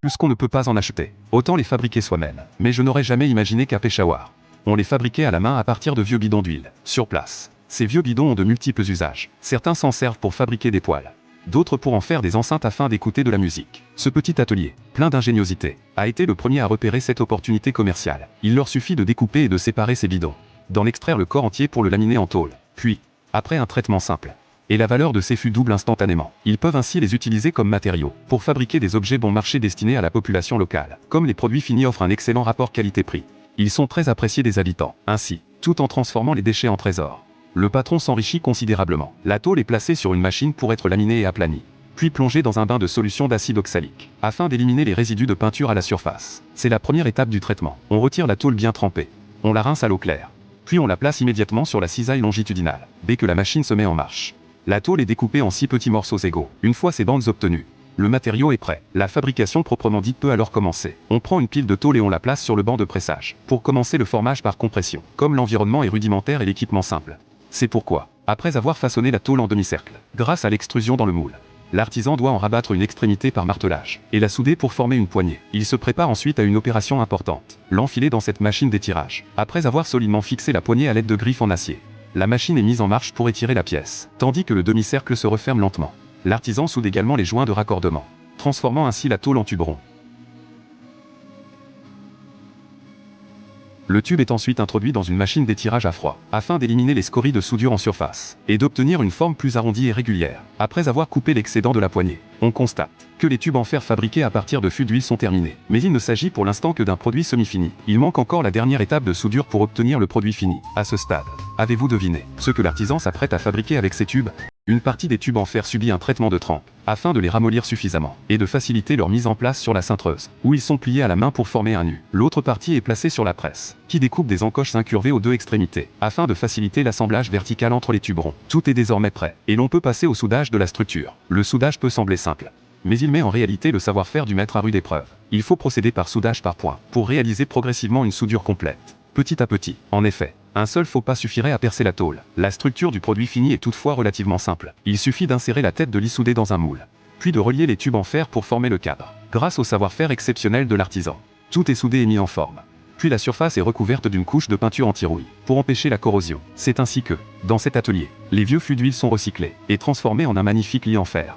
Plus qu'on ne peut pas en acheter. Autant les fabriquer soi-même. Mais je n'aurais jamais imaginé qu'à Peshawar, on les fabriquait à la main à partir de vieux bidons d'huile, sur place. Ces vieux bidons ont de multiples usages. Certains s'en servent pour fabriquer des poêles. D'autres pour en faire des enceintes afin d'écouter de la musique. Ce petit atelier, plein d'ingéniosité, a été le premier à repérer cette opportunité commerciale. Il leur suffit de découper et de séparer ces bidons, d'en extraire le corps entier pour le laminer en tôle. Puis, après un traitement simple, et la valeur de ces fûts double instantanément. Ils peuvent ainsi les utiliser comme matériaux, pour fabriquer des objets bon marché destinés à la population locale. Comme les produits finis offrent un excellent rapport qualité-prix, ils sont très appréciés des habitants. Ainsi, tout en transformant les déchets en trésors, le patron s'enrichit considérablement. La tôle est placée sur une machine pour être laminée et aplanie, puis plongée dans un bain de solution d'acide oxalique, afin d'éliminer les résidus de peinture à la surface. C'est la première étape du traitement. On retire la tôle bien trempée, on la rince à l'eau claire, puis on la place immédiatement sur la cisaille longitudinale. Dès que la machine se met en marche, la tôle est découpée en 6 petits morceaux égaux. Une fois ces bandes obtenues, le matériau est prêt. La fabrication proprement dite peut alors commencer. On prend une pile de tôle et on la place sur le banc de pressage, pour commencer le formage par compression. Comme l'environnement est rudimentaire et l'équipement simple, c'est pourquoi, après avoir façonné la tôle en demi-cercle, grâce à l'extrusion dans le moule, l'artisan doit en rabattre une extrémité par martelage, et la souder pour former une poignée. Il se prépare ensuite à une opération importante, l'enfiler dans cette machine d'étirage. Après avoir solidement fixé la poignée à l'aide de griffes en acier, la machine est mise en marche pour étirer la pièce, tandis que le demi-cercle se referme lentement. L'artisan soude également les joints de raccordement, transformant ainsi la tôle en tube rond. Le tube est ensuite introduit dans une machine d'étirage à froid, afin d'éliminer les scories de soudure en surface, et d'obtenir une forme plus arrondie et régulière. Après avoir coupé l'excédent de la poignée, on constate que les tubes en fer fabriqués à partir de fûts d'huile sont terminés. Mais il ne s'agit pour l'instant que d'un produit semi-fini. Il manque encore la dernière étape de soudure pour obtenir le produit fini. À ce stade, avez-vous deviné ce que l'artisan s'apprête à fabriquer avec ces tubes? Une partie des tubes en fer subit un traitement de trempe, afin de les ramollir suffisamment, et de faciliter leur mise en place sur la cintreuse, où ils sont pliés à la main pour former un nu. L'autre partie est placée sur la presse, qui découpe des encoches incurvées aux deux extrémités, afin de faciliter l'assemblage vertical entre les tubes ronds. Tout est désormais prêt, et l'on peut passer au soudage de la structure. Le soudage peut sembler simple, mais il met en réalité le savoir-faire du maître à rude épreuve. Il faut procéder par soudage par points, pour réaliser progressivement une soudure complète, petit à petit. En effet, un seul faux pas suffirait à percer la tôle. La structure du produit fini est toutefois relativement simple. Il suffit d'insérer la tête de l'issoudé dans un moule, puis de relier les tubes en fer pour former le cadre. Grâce au savoir-faire exceptionnel de l'artisan, tout est soudé et mis en forme. Puis la surface est recouverte d'une couche de peinture anti-rouille, pour empêcher la corrosion. C'est ainsi que, dans cet atelier, les vieux fûts d'huile sont recyclés, et transformés en un magnifique lit en fer.